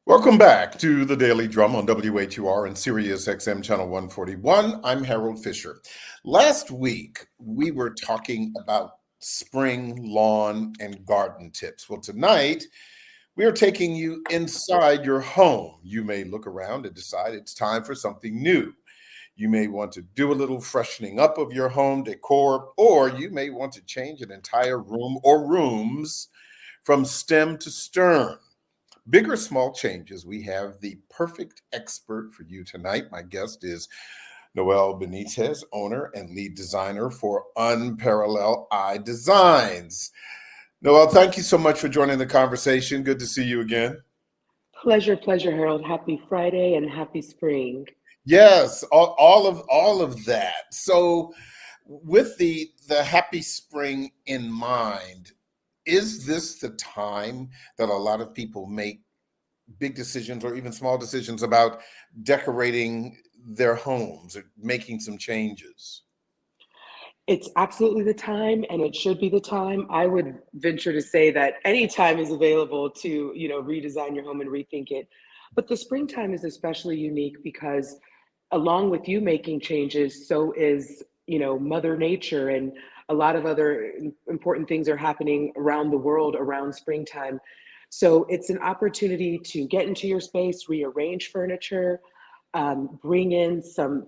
Welcome back to the Daily Drum on WHUR and Sirius XM Channel 141. I'm Harold Fisher. Last week, we were talking about spring lawn and garden tips. Well, tonight, we are taking you inside your home. You may look around and decide it's time for something new. You may want to do a little freshening up of your home decor, or you may want to change an entire room or rooms from stem to stern. Big or small changes, we have the perfect expert for you tonight. My guest is Noel Benitez, owner and lead designer for Unparalleled Eye Designs. Noel, thank you so much for joining the conversation. Good to see you again. Pleasure, Harold. Happy Friday and happy spring. Yes, all of that. So, with the happy spring in mind, is this the time that a lot of people make big decisions or even small decisions about decorating their homes or making some changes? It's absolutely the time, and it should be the time. I would venture to say that any time is available to, redesign your home and rethink it. But the springtime is especially unique because along with you making changes, so is, Mother Nature and a lot of other important things are happening around the world around springtime. So it's an opportunity to get into your space, rearrange furniture, bring some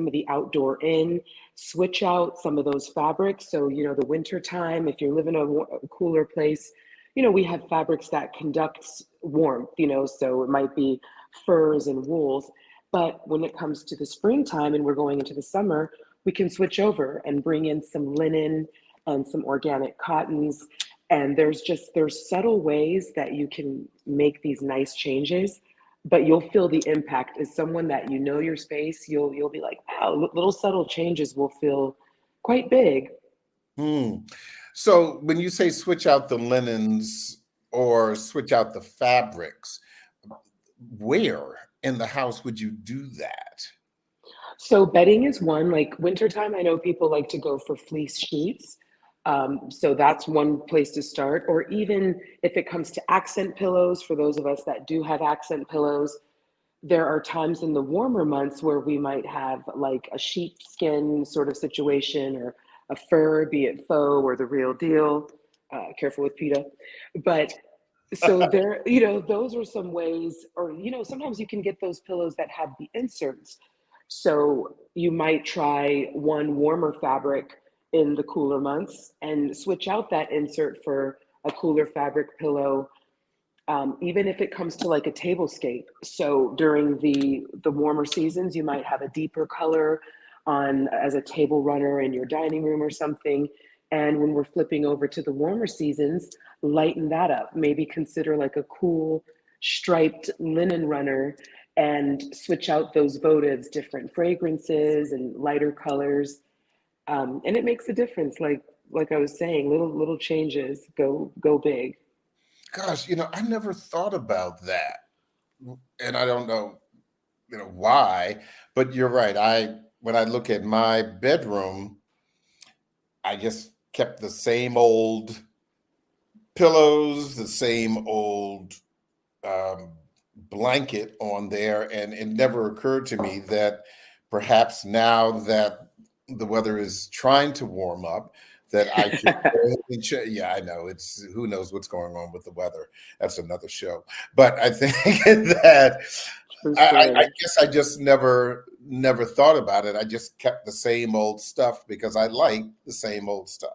of the outdoor in, switch out some of those fabrics. So, the winter time, if you live in a cooler place, we have fabrics that conduct warmth, so it might be furs and wools. But when it comes to the springtime and we're going into the summer, we can switch over and bring in some linen and some organic cottons. And there's subtle ways that you can make these nice changes, but you'll feel the impact as someone that your space. You'll be like, wow, little subtle changes will feel quite big. Hmm. So when you say switch out the linens or switch out the fabrics, where in the house would you do that? So bedding is one. Like wintertime, I know people like to go for fleece sheets. So that's one place to start. Or even if it comes to accent pillows, for those of us that do have accent pillows, there are times in the warmer months where we might have like a sheepskin sort of situation or a fur, be it faux or the real deal. Careful with PETA. But so there, those are some ways, or, sometimes you can get those pillows that have the inserts. So you might try one warmer fabric in the cooler months and switch out that insert for a cooler fabric pillow, even if it comes to like a tablescape. So during the warmer seasons, you might have a deeper color on as a table runner in your dining room or something. And when we're flipping over to the warmer seasons, lighten that up. Maybe consider like a cool striped linen runner and switch out those votives, different fragrances and lighter colors. And it makes a difference. Like I was saying, little changes go big. Gosh, I never thought about that. And I don't know, why, but you're right. When I look at my bedroom, I just kept the same old pillows, the same old um, blanket on there, and it never occurred to me that perhaps now that the weather is trying to warm up, that I should go ahead and yeah, I know it's who knows what's going on with the weather. That's another show. But I think that True I story. guess I just never thought about it. I just kept the same old stuff because I like the same old stuff.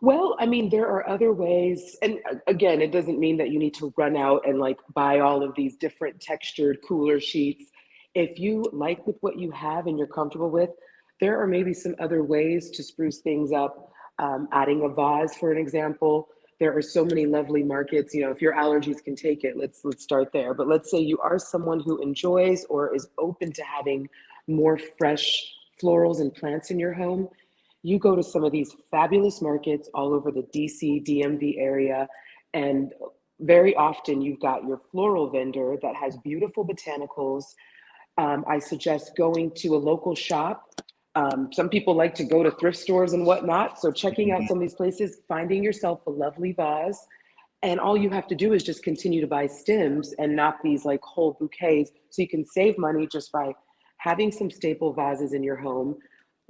Well, I mean, there are other ways. And again, it doesn't mean that you need to run out and like buy all of these different textured cooler sheets. If you like with what you have and you're comfortable with, there are maybe some other ways to spruce things up. Adding a vase, for an example. There are so many lovely markets. If your allergies can take it, let's start there. But let's say you are someone who enjoys or is open to having more fresh florals and plants in your home. You go to some of these fabulous markets all over the DC, DMV area, and very often you've got your floral vendor that has beautiful botanicals. I suggest going to a local shop. Some people like to go to thrift stores and whatnot. So checking out some of these places, finding yourself a lovely vase And all you have to do is just continue to buy stems and not these like whole bouquets. So you can save money just by having some staple vases in your home,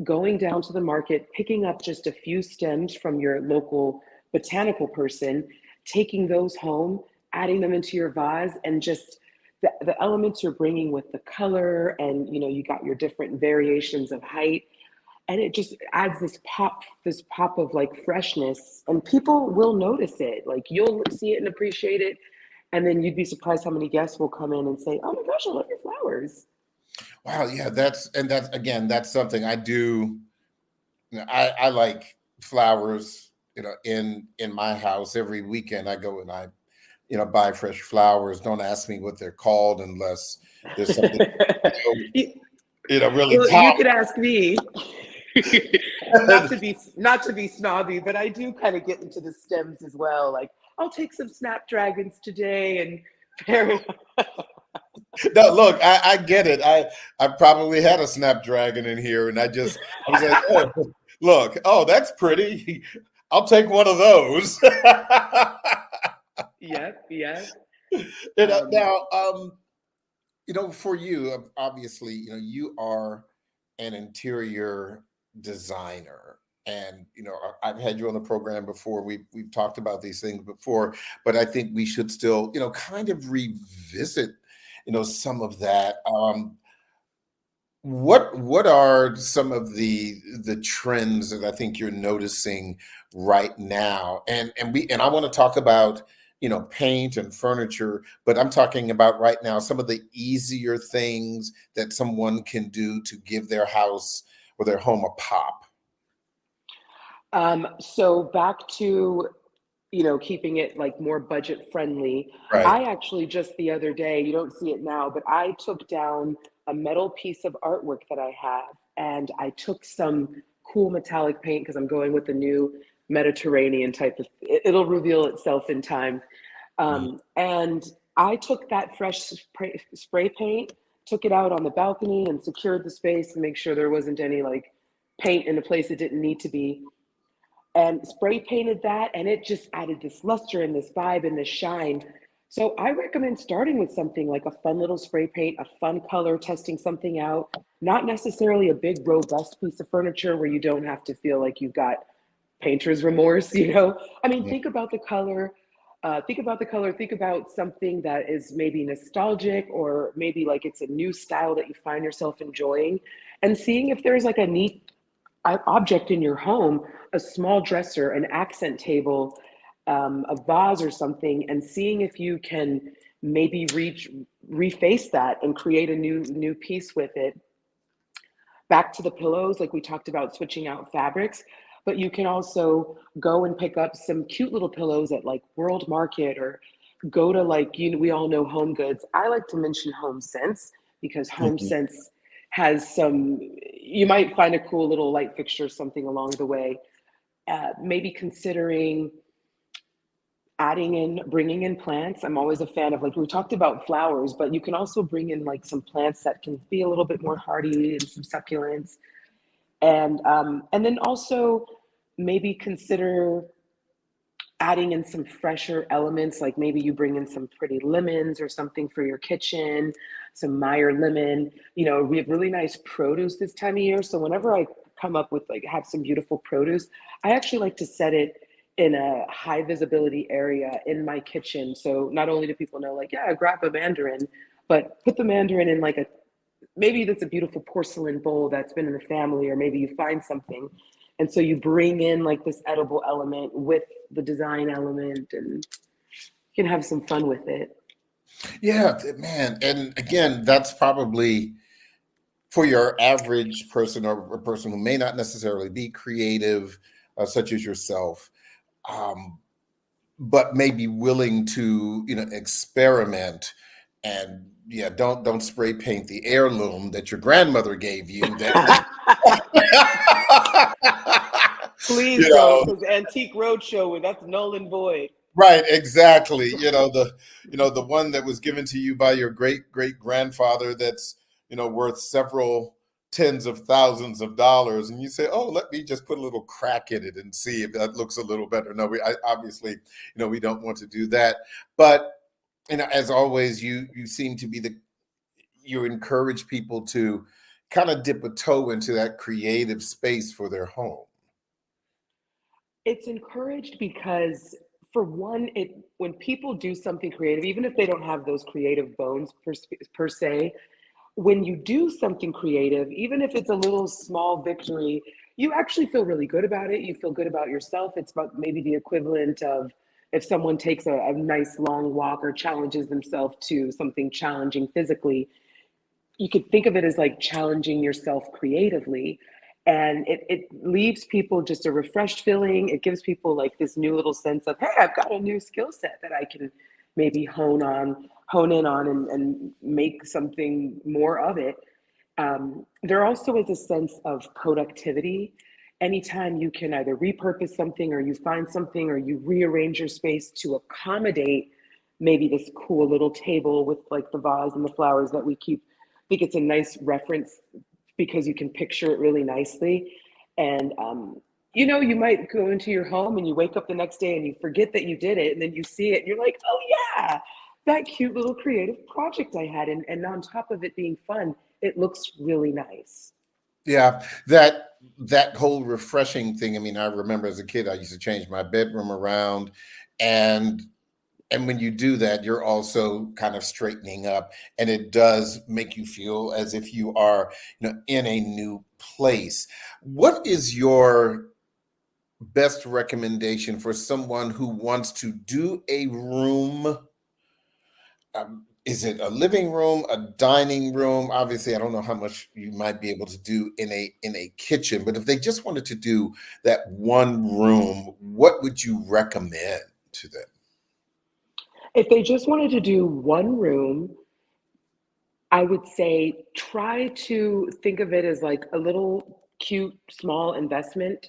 going down to the market, picking up just a few stems from your local botanical person, taking those home, adding them into your vase, and just the elements you're bringing with the color, and you got your different variations of height, and it just adds this pop of like freshness, and people will notice it. Like you'll see it and appreciate it, and then you'd be surprised how many guests will come in and say, "Oh my gosh, I love your flowers." Wow, yeah, that's again, that's something I do. I like flowers, in my house. Every weekend I go and I, buy fresh flowers. Don't ask me what they're called unless there's something, really Well, you top. could ask me. not to be snobby, but I do kind of get into the stems as well. Like I'll take some snapdragons today and pair it. No, look, I get it. I probably had a snapdragon in here, and I was like, oh, look, oh, that's pretty. I'll take one of those. Yep, yep. Um, Now, for you, obviously, you are an interior designer, and I've had you on the program before. We've talked about these things before, but I think we should still, kind of revisit, some of that. What are some of the trends that I think you're noticing right now? And I want to talk about, paint and furniture, but I'm talking about right now some of the easier things that someone can do to give their house or their home a pop. so back to keeping it like more budget friendly. Right. I actually just the other day, you don't see it now, but I took down a metal piece of artwork that I have, and I took some cool metallic paint because I'm going with the new Mediterranean type of. It'll reveal itself in time. And I took that fresh spray paint, took it out on the balcony, and secured the space to make sure there wasn't any like paint in a place it didn't need to be, and spray painted that, and it just added this luster and this vibe and this shine. So I recommend starting with something like a fun little spray paint, a fun color, testing something out, not necessarily a big robust piece of furniture where you don't have to feel like you've got painter's remorse. I mean, Yeah. think about something that is maybe nostalgic, or maybe like it's a new style that you find yourself enjoying, and seeing if there's like a neat object in your home, a small dresser, an accent table, a vase or something, and seeing if you can maybe reface that and create a new piece with it. Back to the pillows, like we talked about switching out fabrics, but you can also go and pick up some cute little pillows at like World Market, or go to like, we all know Home Goods. I like to mention Home Sense because Home Mhm. Sense has some, you might find a cool little light fixture, something along the way. Maybe considering bringing in plants. I'm always a fan of, like we talked about flowers, but you can also bring in like some plants that can be a little bit more hardy, and some succulents. And then also maybe consider adding in some fresher elements, like maybe you bring in some pretty lemons or something for your kitchen, some Meyer lemon. We have really nice produce this time of year. So whenever I come up with like have some beautiful produce, I actually like to set it in a high visibility area in my kitchen. So not only do people know like, yeah, grab a mandarin, but put the mandarin in like maybe that's a beautiful porcelain bowl that's been in the family, or maybe you find something. And so you bring in like this edible element with the design element, and you can have some fun with it. Yeah, man. And again, that's probably for your average person, or a person who may not necessarily be creative, such as yourself, um, but may be willing to, experiment. And yeah, don't spray paint the heirloom that your grandmother gave you. That Please you don't, know, because Antique Roadshow, that's null and void. right? Exactly. The one that was given to you by your great great grandfather. That's worth several tens of thousands of dollars, and you say, "Oh, let me just put a little crack in it and see if that looks a little better." No, obviously, we don't want to do that. But as always, you seem to be you encourage people to kind of dip a toe into that creative space for their home. It's encouraged because, for one, when people do something creative, even if they don't have those creative bones per se, when you do something creative, even if it's a little small victory, you actually feel really good about it. You feel good about yourself. It's about maybe the equivalent of if someone takes a nice long walk or challenges themselves to something challenging physically, you could think of it as like challenging yourself creatively. And it leaves people just a refreshed feeling. It gives people like this new little sense of, hey, I've got a new skill set that I can maybe hone in on, and make something more of it. There also is a sense of productivity. Anytime you can either repurpose something, or you find something, or you rearrange your space to accommodate maybe this cool little table with like the vase and the flowers that we keep. I think it's a nice reference because you can picture it really nicely. And you might go into your home and you wake up the next day and you forget that you did it, and then you see it and you're like, oh yeah, that cute little creative project I had. And on top of it being fun, it looks really nice. Yeah, that whole refreshing thing. I mean, I remember as a kid, I used to change my bedroom around, and when you do that, you're also kind of straightening up, and it does make you feel as if you are, in a new place. What is your best recommendation for someone who wants to do a room? Is it a living room, a dining room? Obviously, I don't know how much you might be able to do in a kitchen, but if they just wanted to do that one room, what would you recommend to them? If they just wanted to do one room, I would say try to think of it as like a little cute, small investment.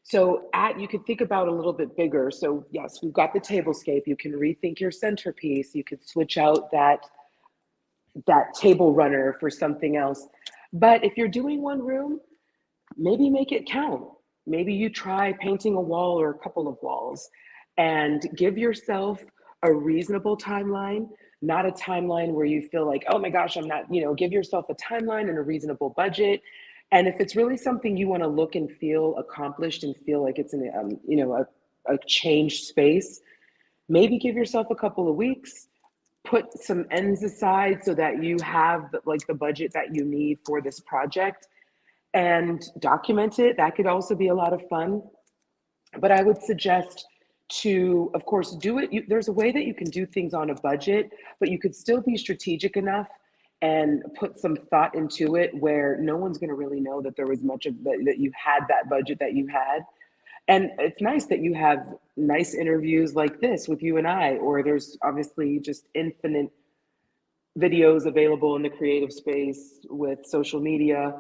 So you could think about a little bit bigger. So yes, we've got the tablescape. You can rethink your centerpiece. You could switch out that table runner for something else. But if you're doing one room, maybe make it count. Maybe you try painting a wall or a couple of walls, and give yourself a reasonable timeline, not a timeline where you feel like, oh my gosh, I'm not, give yourself a timeline and a reasonable budget. And if it's really something you want to look and feel accomplished and feel like it's in a changed space, maybe give yourself a couple of weeks, put some ends aside so that you have like the budget that you need for this project, and document it. That could also be a lot of fun. But I would suggest to, of course, do it. There's a way that you can do things on a budget, but you could still be strategic enough and put some thought into it where no one's going to really know that there was much of that you had that budget that you had. And it's nice that you have nice interviews like this with you and I, or there's obviously just infinite videos available in the creative space with social media,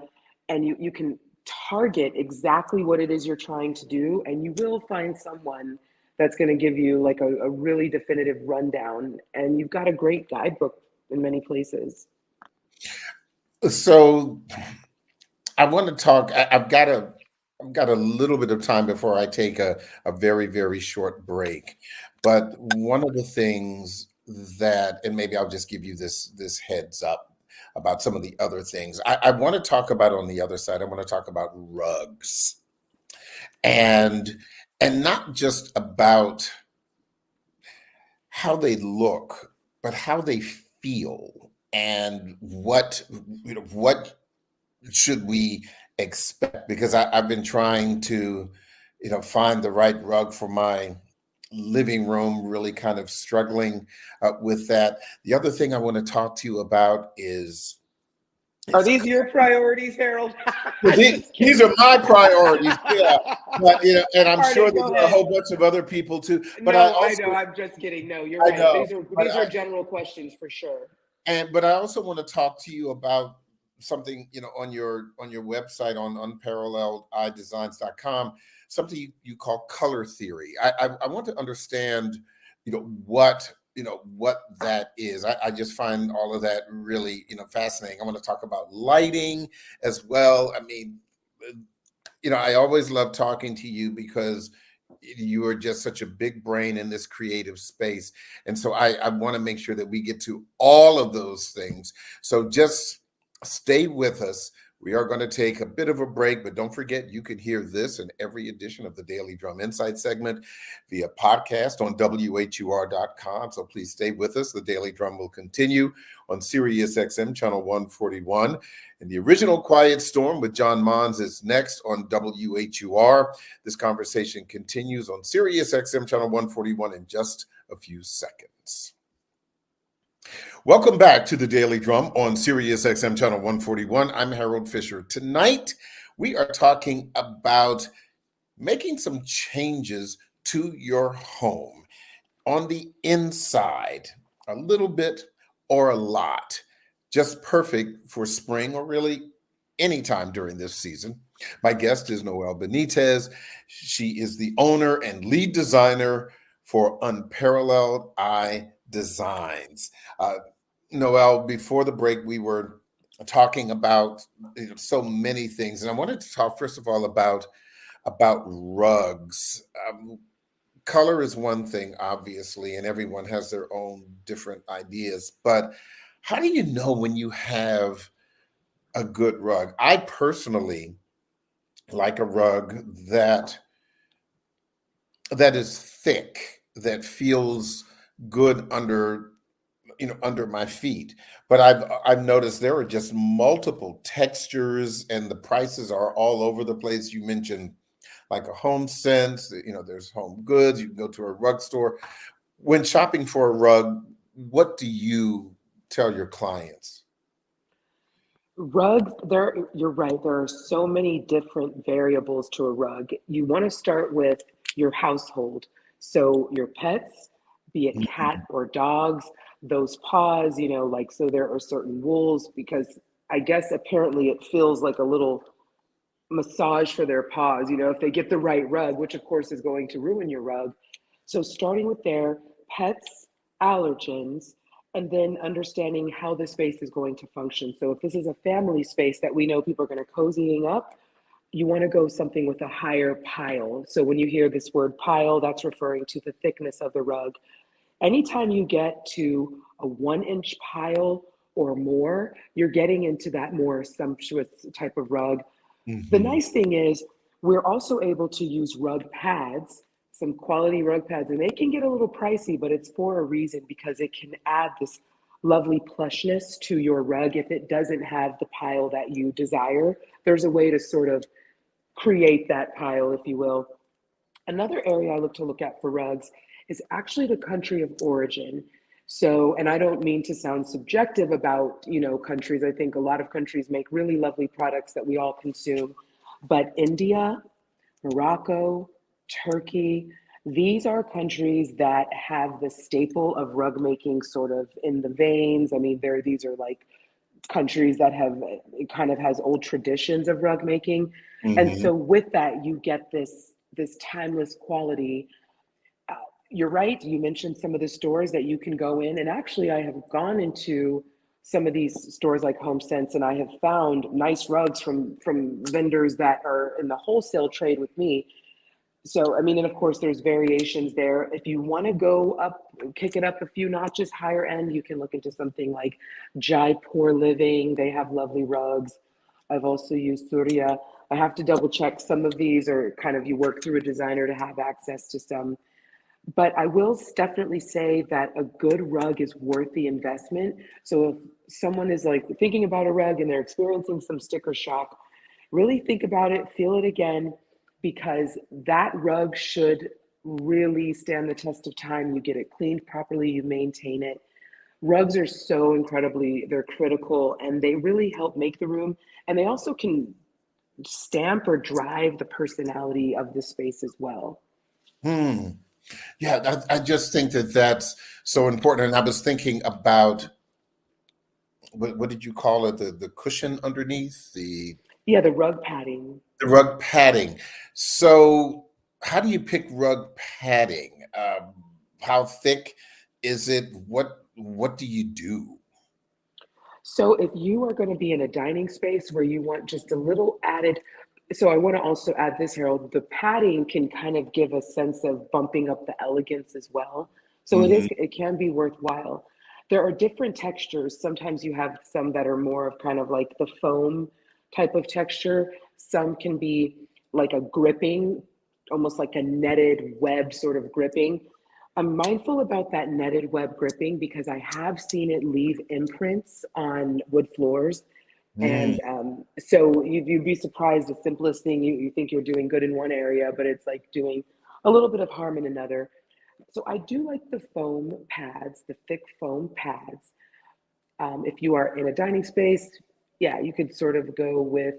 and you can target exactly what it is you're trying to do, and you will find someone that's going to give you like a really definitive rundown, and you've got a great guidebook in many places. So I want to talk. I've got a little bit of time before I take a very, very short break. But one of the things that, and maybe I'll just give you this heads up about some of the other things I want to talk about on the other side. I want to talk about rugs, and not just about how they look, but how they feel, and what should we expect? Because I've been trying to, find the right rug for my living room, really kind of struggling with that. The other thing I want to talk to you about Are is these your priorities, Harold? Just these kidding. are my priorities. Yeah, but and I'm sure Pardon, that go there are a ahead. whole bunch of other people too. But No, I know, I'm just kidding. No, you're I right. know, These are general questions for sure. but I also want to talk to you about something, on your website on unparalleledeyedesigns.com, something you call color theory. I want to understand, what what that is. I just find all of that really, fascinating. I want to talk about lighting as well. I mean, I always love talking to you because you are just such a big brain in this creative space. And so I want to make sure that we get to all of those things. So just stay with us. We are going to take a bit of a break, but don't forget you can hear this and every edition of the Daily Drum Insight segment via podcast on WHUR.com. So please stay with us. The Daily Drum will continue on Sirius XM channel 141. And the original Quiet Storm with John Mons is next on WHUR. This conversation continues on Sirius XM channel 141 in just a few seconds. Welcome back to the Daily Drum on Sirius XM channel 141. I'm Harold Fisher. Tonight, we are talking about making some changes to your home on the inside, a little bit or a lot, just perfect for spring or really anytime during this season. My guest is Noelle Benitez. She is the owner and lead designer for Unparalleled Eye Designs. Noelle, before the break, we were talking about so many things, and I wanted to talk first of all about rugs. Color is one thing, obviously, and everyone has their own different ideas. But how do you know when you have a good rug? I personally like a rug that is thick, that feels good under my feet. But I've noticed there are just multiple textures and the prices are all over the place. You mentioned like a Home Sense, there's Home Goods, you can go to a rug store. When shopping for a rug, what do you tell your clients? Rugs, you're right. There are so many different variables to a rug. You want to start with your household. So your pets, be it cat or dogs, those paws, so there are certain wools because I guess apparently it feels like a little massage for their paws, if they get the right rug, which of course is going to ruin your rug. So starting with their pets, allergens, and then understanding how the space is going to function. So if this is a family space that we know people are going to cozying up, you want to go something with a higher pile. So when you hear this word pile, that's referring to the thickness of the rug. Anytime you get to a 1-inch pile or more, you're getting into that more sumptuous type of rug. The nice thing is we're also able to use rug pads, some quality rug pads, and they can get a little pricey, but it's for a reason because it can add this lovely plushness to your rug. If it doesn't have the pile that you desire, there's a way to sort of create that pile, if you will. Another area I look at for rugs is actually the country of origin. So, and I don't mean to sound subjective about, countries. I think a lot of countries make really lovely products that we all consume. But India, Morocco, Turkey, these are countries that have the staple of rug making sort of in the veins. I mean, these are like countries that it kind of has old traditions of rug making. And so with that, you get this timeless quality. You're right. You mentioned some of the stores that you can go in. And actually, I have gone into some of these stores like Home Sense, and I have found nice rugs from vendors that are in the wholesale trade with me. So, I mean, and of course, there's variations there. If you want to go up, kick it up a few notches higher end, you can look into something like Jaipur Living. They have lovely rugs. I've also used Surya. I have to double check some of these, or kind of you work through a designer to have access to some. But I will definitely say that a good rug is worth the investment. So if someone is like thinking about a rug and they're experiencing some sticker shock, really think about it, feel it again, because that rug should really stand the test of time. You get it cleaned properly, you maintain it. Rugs are so they're critical, and they really help make the room. And they also can stamp or drive the personality of the space as well. Yeah, I just think that that's so important. And I was thinking about what did you call it? The cushion underneath the rug padding. The rug padding. So how do you pick rug padding? How thick is it? What do you do? So if you are going to be in a dining space where you want just a little added, so I want to also add this, Harold, the padding can kind of give a sense of bumping up the elegance as well. So Hmm. it can be worthwhile. There are different textures. Sometimes you have some that are more of kind of like the foam type of texture. Some can be like a gripping, almost like a netted web sort of gripping. I'm mindful about that netted web gripping because I have seen it leave imprints on wood floors. Mm. And so you'd be surprised. The simplest thing, you think you're doing good in one area, but it's like doing a little bit of harm in another. So I do like the foam pads, the thick foam pads. If you are in a dining space, yeah, you could sort of go with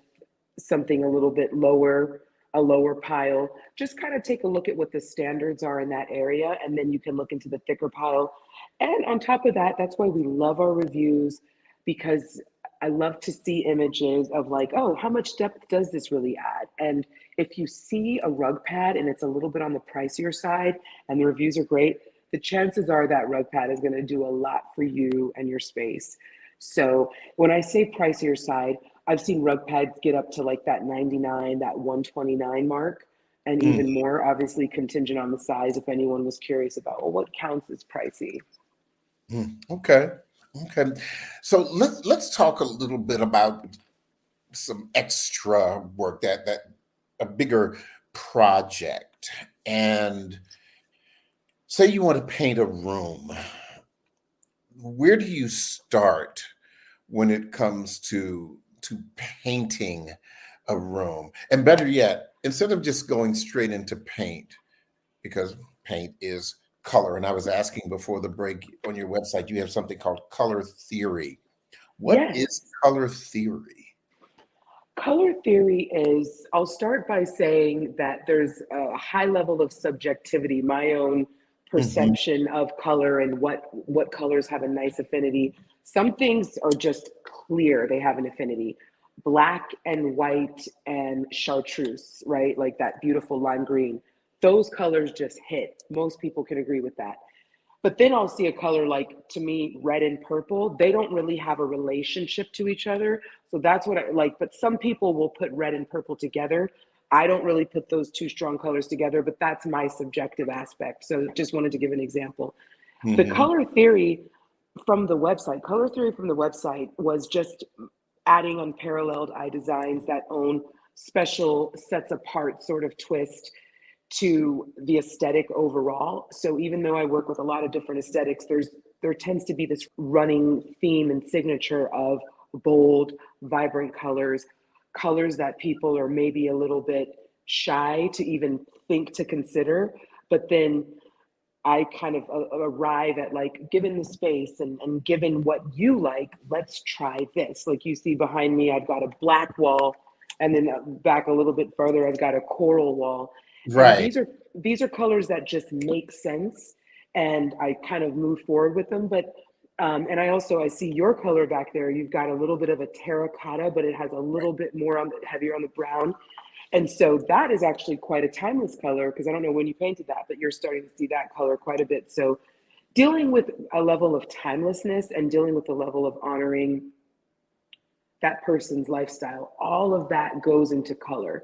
something a little bit lower, a lower pile. Just kind of take a look at what the standards are in that area, and then you can look into the thicker pile. And on top of that, that's why we love our reviews, because I love to see images of like, oh, how much depth does this really add? And if you see a rug pad and it's a little bit on the pricier side and the reviews are great, the chances are that rug pad is going to do a lot for you and your space. So when I say pricier side, I've seen rug pads get up to like that 99, that 129 mark, and Mm. even more, obviously contingent on the size if anyone was curious about, well, what counts as pricey? Mm. Okay. Okay. So let's talk a little bit about some extra work, that a bigger project. And say you want to paint a room. Where do you start when it comes to painting a room? And better yet, instead of just going straight into paint, because paint is color. And I was asking before the break, on your website, you have something called color theory. What is Yes. color theory? Color theory is, I'll start by saying that there's a high level of subjectivity, my own Hmm. perception of color and what colors have a nice affinity. Some things are just clear, they have an affinity. Black and white and chartreuse, right? Like that beautiful lime green. Those colors just hit. Most people can agree with that. But then I'll see a color like, to me, red and purple. They don't really have a relationship to each other. So that's what I like. But some people will put red and purple together. I don't really put those two strong colors together, but that's my subjective aspect. So just wanted to give an example. The Hmm. color theory from the website was just adding unparalleled eye designs that own special sets apart sort of twist to the aesthetic overall. So even though I work with a lot of different aesthetics, there tends to be this running theme and signature of bold, vibrant colors, colors that people are maybe a little bit shy to even think to consider. But then I kind of arrive at like, given the space and given what you like, let's try this. Like you see behind me, I've got a black wall, and then back a little bit further, I've got a coral wall, and Right. these are colors that just make sense, and I kind of move forward with them. But and I see your color back there. You've got a little bit of a terracotta, but it has a little bit more on the heavier on the brown. And so that is actually quite a timeless color, because I don't know when you painted that, but you're starting to see that color quite a bit. So dealing with a level of timelessness and dealing with the level of honoring that person's lifestyle, all of that goes into color.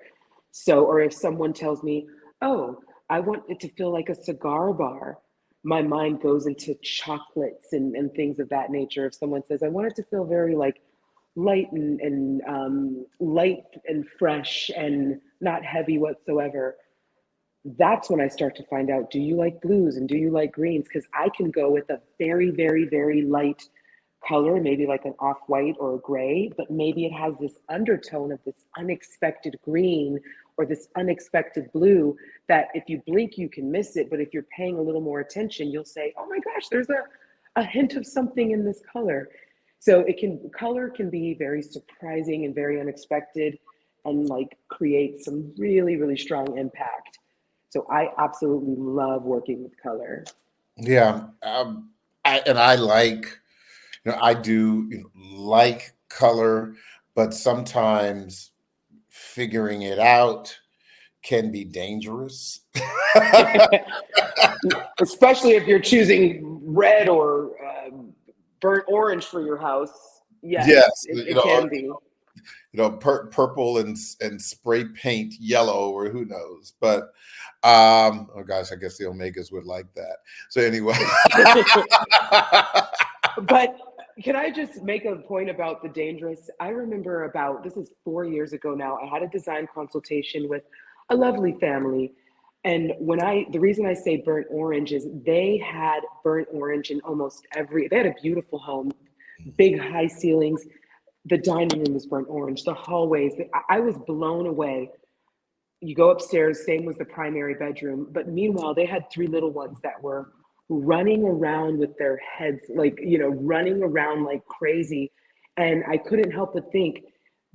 So, or if someone tells me, oh, I want it to feel like a cigar bar, my mind goes into chocolates and things of that nature. If someone says, I want it to feel very like light and fresh and not heavy whatsoever, that's when I start to find out, do you like blues and do you like greens? Because I can go with a very, very, very light color, maybe like an off-white or a gray, but maybe it has this undertone of this unexpected green or this unexpected blue that if you blink, you can miss it. But if you're paying a little more attention, you'll say, oh my gosh, there's a hint of something in this color. So color can be very surprising and very unexpected and like create some really, really strong impact. So I absolutely love working with color. Yeah. I like, I do, like color, but sometimes figuring it out can be dangerous. Especially if you're choosing red or burnt orange for your house. Yes, Yes, it can be. purple and spray paint yellow, or who knows. But oh gosh, I guess the Omegas would like that. So anyway. But can I just make a point about the dangerous? I remember this is 4 years ago now, I had a design consultation with a lovely family. And the reason I say burnt orange is they had burnt orange in they had a beautiful home, big high ceilings. The dining room was burnt orange, the hallways. I was blown away. You go upstairs, same was the primary bedroom. But meanwhile, they had three little ones that were running around with their heads, like, running around like crazy. And I couldn't help but think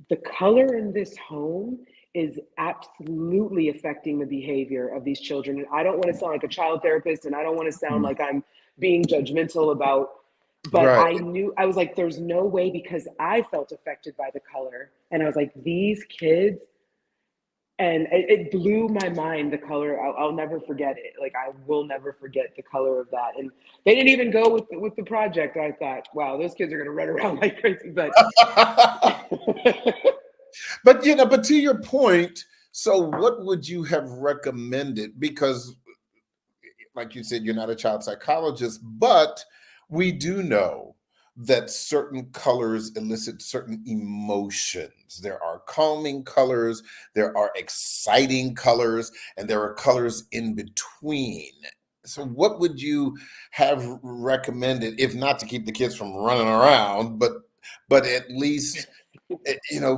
the color in this home is absolutely affecting the behavior of these children. And I don't want to sound like a child therapist, and I don't want to sound like I'm being judgmental but Right. I was like, there's no way, because I felt affected by the color. And I was like, these kids, and it blew my mind, the color. I'll never forget it. Like, I will never forget the color of that. And they didn't even go with the project. I thought, wow, those kids are going to run around like crazy. But but to your point, so what would you have recommended? Because like you said, you're not a child psychologist, but we do know that certain colors elicit certain emotions. There are calming colors, there are exciting colors, and there are colors in between. So what would you have recommended, if not to keep the kids from running around, but at least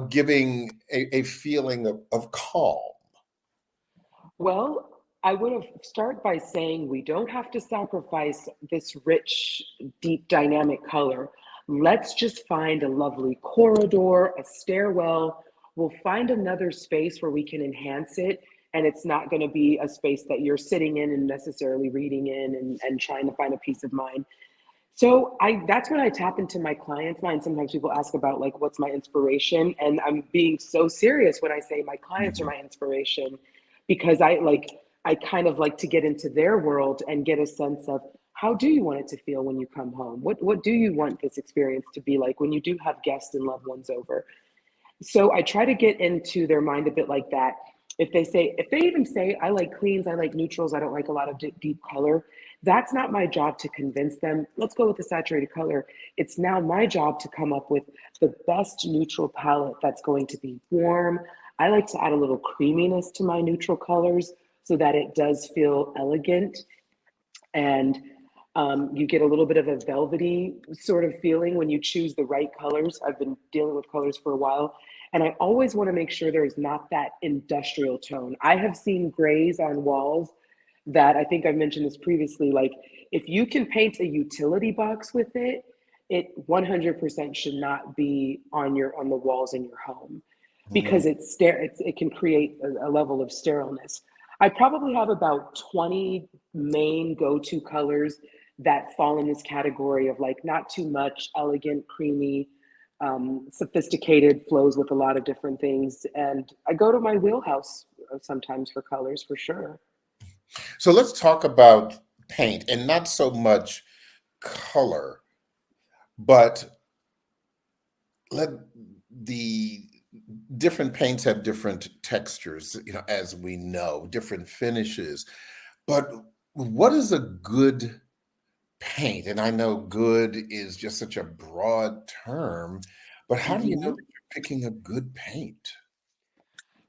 giving a feeling of calm? well, I would have start by saying we don't have to sacrifice this rich, deep, dynamic color. Let's just find a lovely corridor, a stairwell. We'll find another space where we can enhance it. And it's not going to be a space that you're sitting in and necessarily reading in and trying to find a peace of mind. So that's when I tap into my clients' mind. Sometimes people ask about, like, what's my inspiration? And I'm being so serious when I say my clients are Mhm. my inspiration, because I kind of like to get into their world and get a sense of, how do you want it to feel when you come home? What do you want this experience to be like when you do have guests and loved ones over? So I try to get into their mind a bit like that. If they even say, I like cleans, I like neutrals, I don't like a lot of deep color, that's not my job to convince them, let's go with the saturated color. It's now my job to come up with the best neutral palette that's going to be warm. I like to add a little creaminess to my neutral colors so that it does feel elegant, and you get a little bit of a velvety sort of feeling when you choose the right colors. I've been dealing with colors for a while, and I always want to make sure there's not that industrial tone. I have seen grays on walls that, I think I mentioned this previously, like, if you can paint a utility box with it, it 100% should not be on the walls in your home, because it can create a level of sterileness. I probably have about 20 main go-to colors that fall in this category of, like, not too much, elegant, creamy, sophisticated, flows with a lot of different things. And I go to my wheelhouse sometimes for colors, for sure. So let's talk about paint, and not so much color, but let the different paints have different textures, as we know, different finishes. But what is a good paint? And I know good is just such a broad term, but how do you know Mhm. that you're picking a good paint?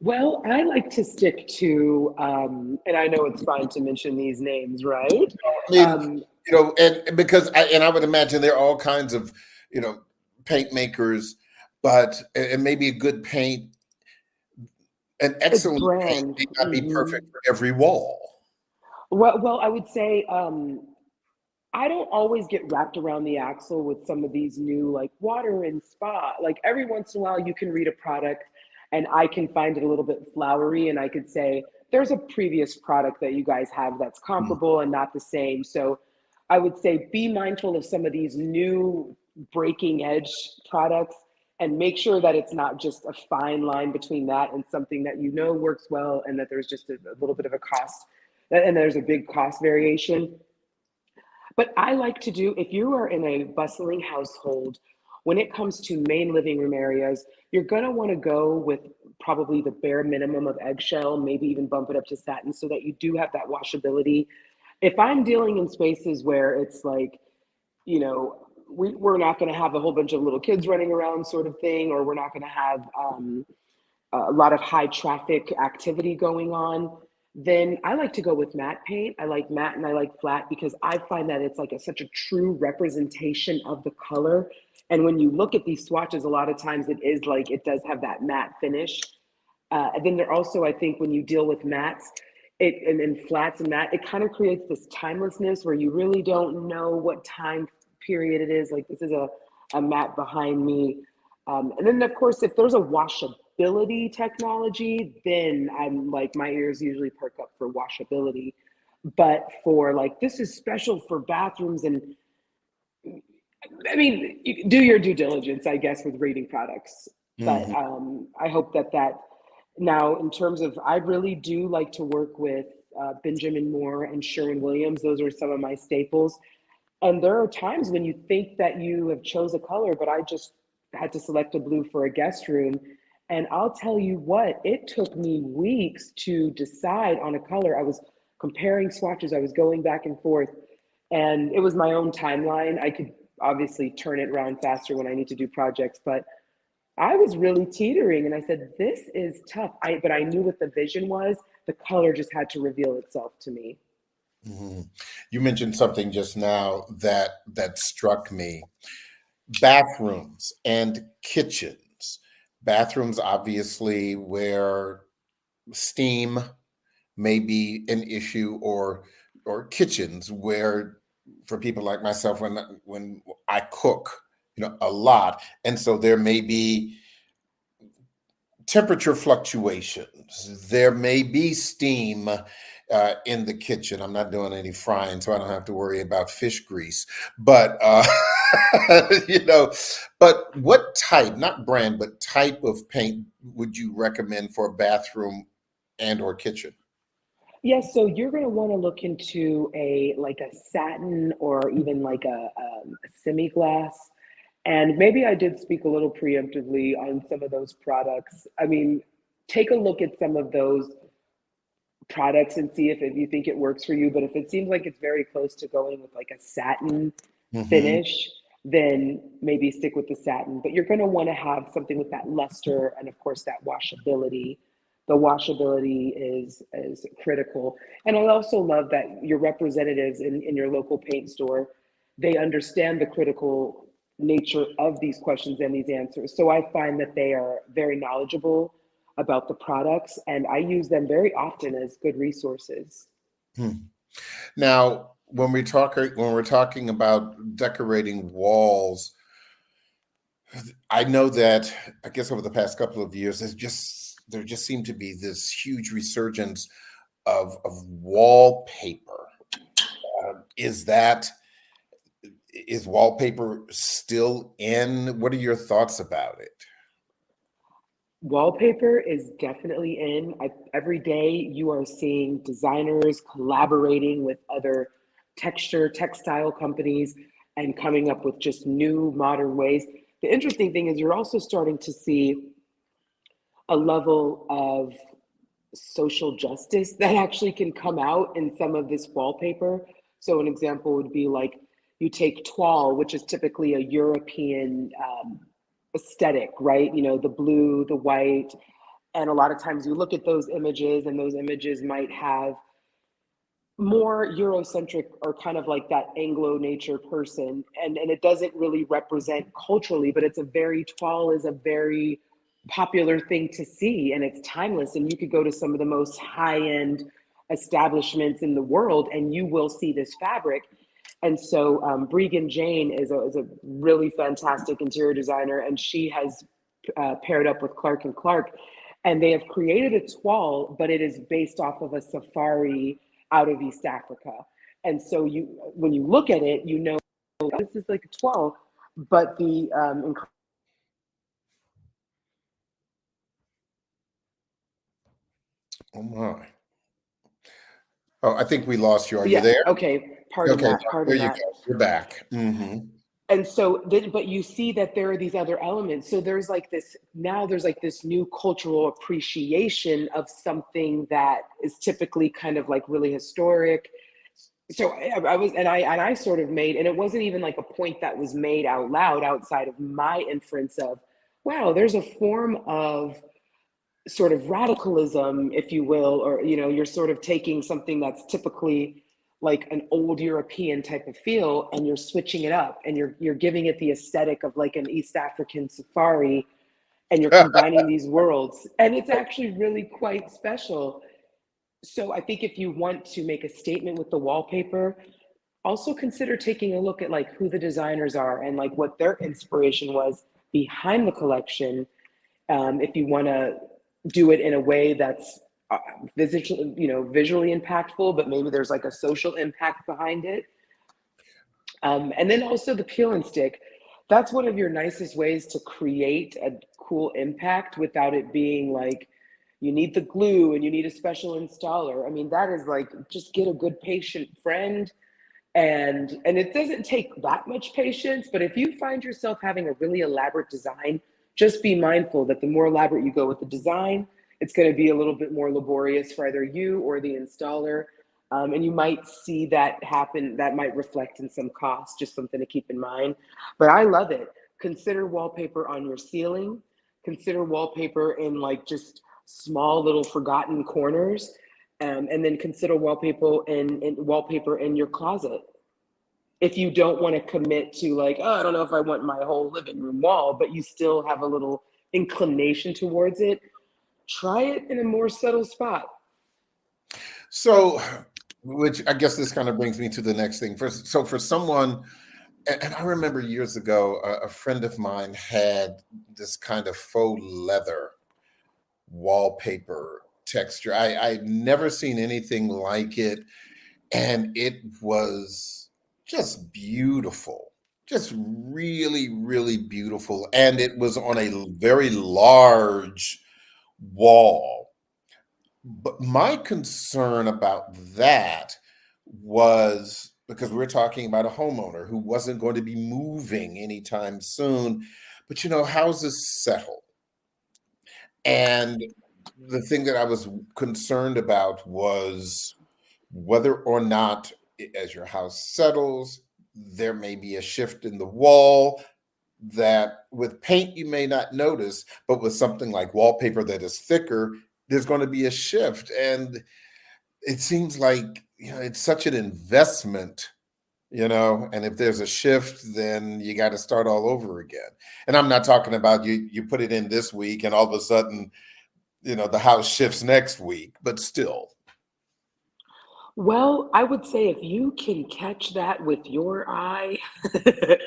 Well, I like to stick to, and I know it's fine to mention these names, right? I mean, Um, and because I would imagine there are all kinds of, you know, paint makers, but and maybe a good paint, an it's excellent paint brand. may not be Mhm. perfect for every wall. Well, I would say, I don't always get wrapped around the axle with some of these new, like, water and spa. Like, every once in a while, you can read a product and I can find it a little bit flowery, and I could say, there's a previous product that you guys have that's Mm, comparable and not the same. So I would say, be mindful of some of these new breaking edge products and make sure that it's not just a fine line between that and something that you know works well, and that there's just a little bit of a cost, and there's a big cost variation. But I like to do, if you are in a bustling household, when it comes to main living room areas, you're going to want to go with probably the bare minimum of eggshell, maybe even bump it up to satin so that you do have that washability. If I'm dealing in spaces where it's like, we're not going to have a whole bunch of little kids running around sort of thing, or we're not going to have a lot of high traffic activity going on, then I like to go with matte paint. I like matte and I like flat because I find that it's like such a true representation of the color. And when you look at these swatches, a lot of times it is like it does have that matte finish. And then there also, I think, when you deal with mattes, and flats and matte, it kind of creates this timelessness where you really don't know what time period it is. Like this is a matte behind me. And then of course, if there's a washability technology, then I'm like, my ears usually perk up for washability. But for like, this is special for bathrooms, and I mean, you do your due diligence, I guess, with reading products. But I hope that now, in terms of, I really do like to work with Benjamin Moore and Sherwin-Williams. Those are some of my staples. And there are times when you think that you have chose a color, but I just had to select a blue for a guest room. And I'll tell you what, it took me weeks to decide on a color. I was comparing swatches, I was going back and forth, and it was my own timeline. I could obviously turn it around faster when I need to do projects, but I was really teetering, and I said, this is tough. But I knew what the vision was. The color just had to reveal itself to me. Mm-hmm. You mentioned something just now that struck me. Bathrooms and kitchens. Bathrooms, obviously, where steam may be an issue, or kitchens where, for people like myself, when I cook, a lot, and so there may be temperature fluctuations. There may be steam in the kitchen. I'm not doing any frying, so I don't have to worry about fish grease. But but what type, not brand, but type of paint would you recommend for a bathroom and or kitchen? Yes, so you're going to want to look into a satin, or even like a semi-gloss. And maybe I did speak a little preemptively on some of those products. I mean, take a look at some of those products and see if you think it works for you. But if it seems like it's very close to going with like a satin Mm-hmm. finish, then maybe stick with the satin. But you're going to want to have something with that luster, and of course that washability. The washability is critical. And I also love that your representatives in your local paint store, they understand the critical nature of these questions and these answers. So I find that they are very knowledgeable about the products, and I use them very often as good resources. Hmm. Now, when we're talking about decorating walls, I know that, I guess, over the past couple of years, there just seemed to be this huge resurgence of wallpaper. Is that is wallpaper still in? What are your thoughts about it? Wallpaper is definitely in. Every day you are seeing designers collaborating with other textile companies and coming up with just new modern ways. The interesting thing is you're also starting to see a level of social justice that actually can come out in some of this wallpaper. So an example would be like, you take toile, which is typically a European aesthetic, right? The blue, the white. And a lot of times you look at those images, and those images might have more Eurocentric, or kind of like that Anglo nature person. And it doesn't really represent culturally, but toile is a very popular thing to see, and it's timeless. And you could go to some of the most high-end establishments in the world, and you will see this fabric. And so Breegan Jane is a really fantastic interior designer, and she has paired up with Clark and Clark, and they have created a toile, but it is based off of a safari out of East Africa. And so when you look at it, oh, this is like a toile, but the Oh my. Oh, I think we lost you. Are you Yeah, there? okay, pardon Okay, that, there pardon you that. go. You're back. And so then, but you see that there are these other elements. So there's like this, now there's like this new cultural appreciation of something that is typically kind of like really historic. So I was, and I sort of made, and it wasn't even like a point that was made out loud outside of my inference of, wow, there's a form of sort of radicalism, if you will, or you're sort of taking something that's typically like an old European type of feel, and you're switching it up, and you're giving it the aesthetic of like an East African safari, and you're combining these worlds, and it's actually really quite special. So I think if you want to make a statement with the wallpaper, also consider taking a look at like who the designers are and like what their inspiration was behind the collection. If you want to do it in a way that's visually impactful, but maybe there's like a social impact behind it. And then also the peel and stick. That's one of your nicest ways to create a cool impact without it being like you need the glue and you need a special installer. I mean, that is like just get a good patient friend, and it doesn't take that much patience, but if you find yourself having a really elaborate design, just be mindful that the more elaborate you go with the design, it's going to be a little bit more laborious for either you or the installer. And you might see that happen. That might reflect in some cost, just something to keep in mind. But I love it. Consider wallpaper on your ceiling. Consider wallpaper in like just small little forgotten corners. And then consider wallpaper in your closet. If you don't want to commit to like, oh, I don't know if I want my whole living room wall, but you still have a little inclination towards it, try it in a more subtle spot. So, which I guess this kind of brings me to the next thing. So for someone, and I remember years ago, a friend of mine had this kind of faux leather wallpaper texture. I'd never seen anything like it, and it was just beautiful, just really, really beautiful. And it was on a very large wall. But my concern about that was because we're talking about a homeowner who wasn't going to be moving anytime soon. But houses settle. And the thing that I was concerned about was whether or not, as your house settles, there may be a shift in the wall that with paint you may not notice, but with something like wallpaper that is thicker, there's going to be a shift. And it seems like, it's such an investment, and if there's a shift, then you got to start all over again. And I'm not talking about you put it in this week and all of a sudden, the house shifts next week, but still. Well, I would say if you can catch that with your eye, then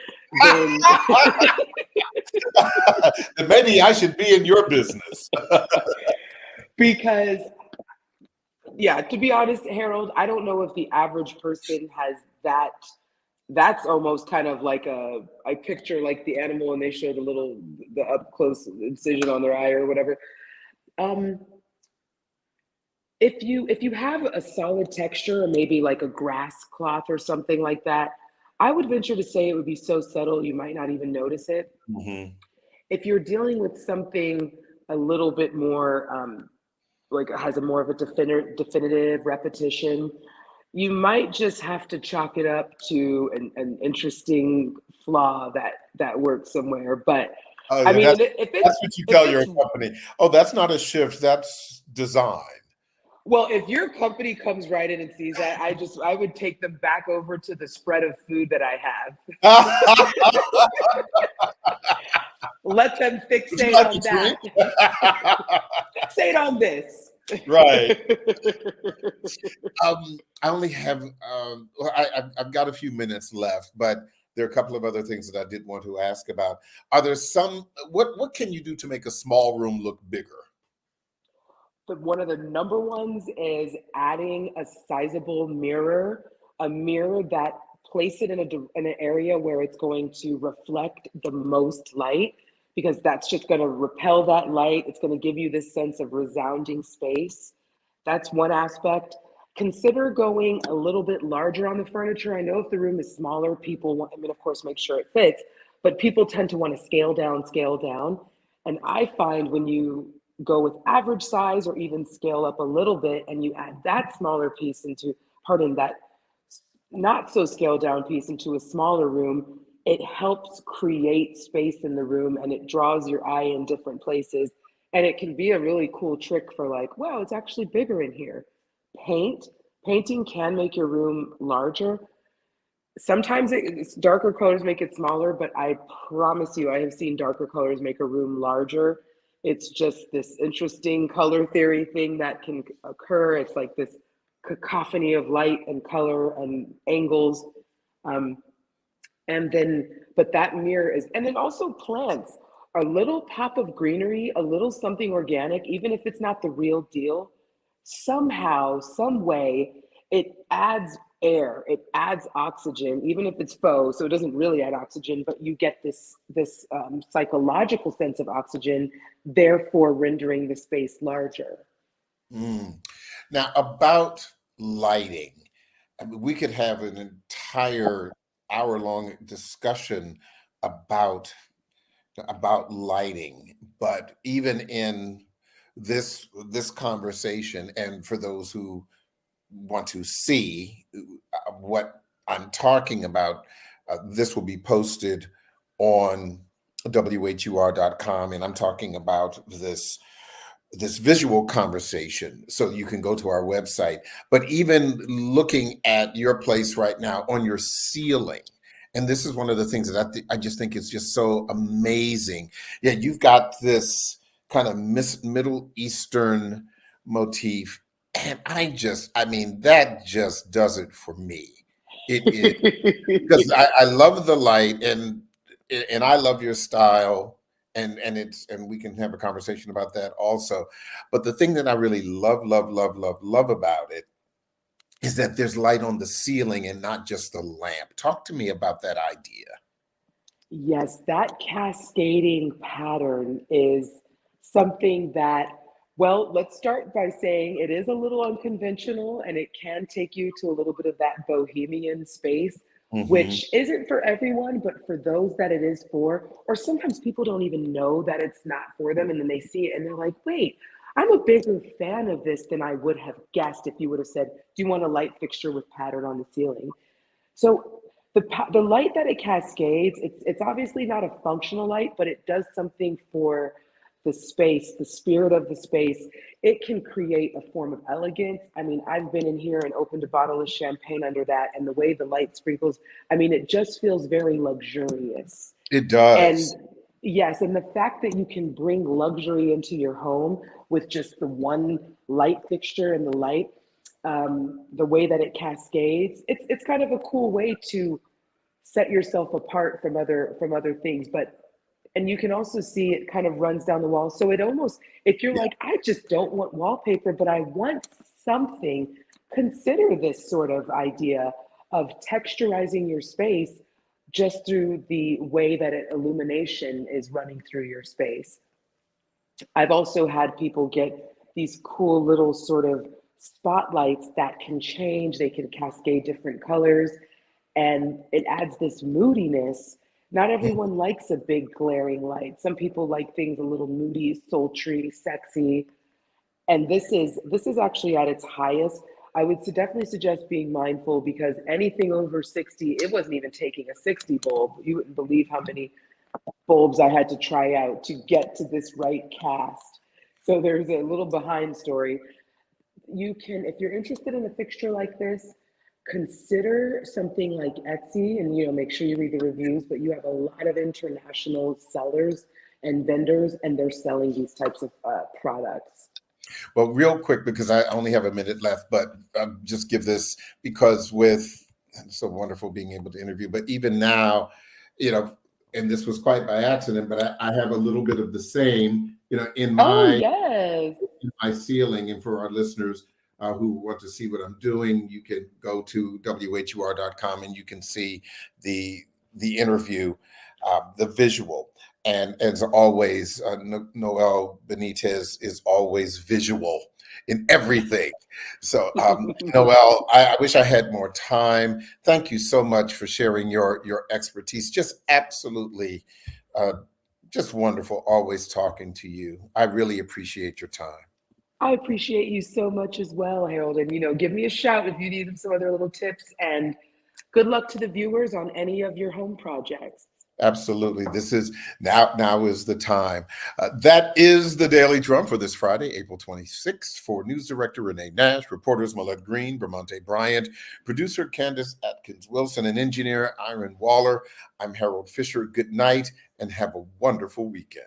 Then maybe I should be in your business. because yeah, to be honest, Harold, I don't know if the average person has that. That's almost kind of like I picture like the animal and they show the up close incision on their eye or whatever. Um, if you have a solid texture or maybe like a grass cloth or something like that, I would venture to say it would be so subtle you might not even notice it. Mhm. If you're dealing with something a little bit more like has a more of a definitive repetition, you might just have to chalk it up to an interesting flaw that works somewhere. But Oh, I yeah, mean, that's what you if tell your it's company. Oh, that's not a shift, that's design. well, if your company comes right in and sees that, I would take them back over to the spread of food that I have. Let them Would you fixate like a on that. drink? Fixate on this. Right. I only have, well, I've got a few minutes left, but there are a couple of other things that I did want to ask about. Are there what can you do to make a small room look bigger? But one of the number ones is adding a sizable mirror, a mirror that place it in in an area where it's going to reflect the most light, because that's just going to repel that light. It's going to give you this sense of resounding space. That's one aspect. Consider going a little bit larger on the furniture. I know if the room is smaller, people want, I mean, of course, make sure it fits, but people tend to want to scale down, scale down. And I find when you go with average size or even scale up a little bit and you add that smaller piece into, pardon, that not so scaled down piece into a smaller room, it helps create space in the room and it draws your eye in different places. And it can be a really cool trick for like, wow, it's actually bigger in here. Paint, painting can make your room larger. Sometimes it's darker colors make it smaller, but I promise you, I have seen darker colors make a room larger. It's just this interesting color theory thing that can occur. It's like this cacophony of light and color and angles. Um, and then, but that mirror is, and then also plants, a little pop of greenery, a little something organic, even if it's not the real deal, somehow, some way, it adds air, it adds oxygen, even if it's faux, so it doesn't really add oxygen, but you get this psychological sense of oxygen, therefore rendering the space larger. Mm. Now, about lighting, I mean, we could have an entire hour-long discussion about lighting, but even in this conversation, and for those who want to see what I'm talking about, this will be posted on WHUR.com, and I'm talking about this visual conversation. So you can go to our website. But even looking at your place right now on your ceiling, and this is one of the things that I just think is just so amazing. Yeah, you've got this kind of Middle Eastern motif, and I mean, that just does it for me. It because I love the light, and I love your style, and we can have a conversation about that also. But the thing that I really love about it is that there's light on the ceiling and not just the lamp. Talk to me about that idea. Yes, that cascading pattern is something that, well, let's start by saying it is a little unconventional and it can take you to a little bit of that bohemian space, Hmm. which isn't for everyone, but for those that it is for, or sometimes people don't even know that it's not for them. And then they see it and they're like, wait, I'm a bigger fan of this than I would have guessed if you would have said, do you want a light fixture with pattern on the ceiling? So the light that it cascades, it's obviously not a functional light, but it does something for the space, the spirit of the space. It can create a form of elegance. I mean, I've been in here and opened a bottle of champagne under that, and the way the light sprinkles, I mean, it just feels very luxurious. It And does. yes, and the fact that you can bring luxury into your home with just the one light fixture and the light, the way that it cascades, it's kind of a cool way to set yourself apart from other things. But and you can also see it kind of runs down the wall. So it almost, if you're Yeah. like, I just don't want wallpaper, but I want something, consider this sort of idea of texturizing your space just through the way that illumination is running through your space. I've also had people get these cool little sort of spotlights that can change, they can cascade different colors, and it adds this moodiness. Not everyone likes a big glaring light. Some people like things a little moody, sultry, sexy. And this is actually at its highest. I would definitely suggest being mindful because anything over 60, it wasn't even taking a 60 bulb. You wouldn't believe how many bulbs I had to try out to get to this right cast. So there's a little behind story. You can, if you're interested in a fixture like this, consider something like Etsy and make sure you read the reviews, but you have a lot of international sellers and vendors and they're selling these types of products. Well, real quick, because I only have a minute left, but just give this because with it's so wonderful being able to interview. But even now, you know, and this was quite by accident, but I have a little bit of the same, Oh, yes. in my ceiling. And for our listeners who want to see what I'm doing, you can go to WHUR.com and you can see the interview, the visual. And as always, Noel Benitez is always visual. in everything. So, Noelle, I wish I had more time. Thank you so much for sharing your expertise. Just absolutely, uh, just wonderful. Always talking to you. I really appreciate your time. I appreciate you so much as well, Harold. And, give me a shout if you need some other little tips. And good luck to the viewers on any of your home projects. Absolutely. This is now is the time. That is the Daily Drum for this Friday, April 26th. For News Director Renee Nash, reporters Millette Green, Bramante Bryant, producer Candace Atkins Wilson, and engineer Iron Waller, I'm Harold Fisher. Good night and have a wonderful weekend.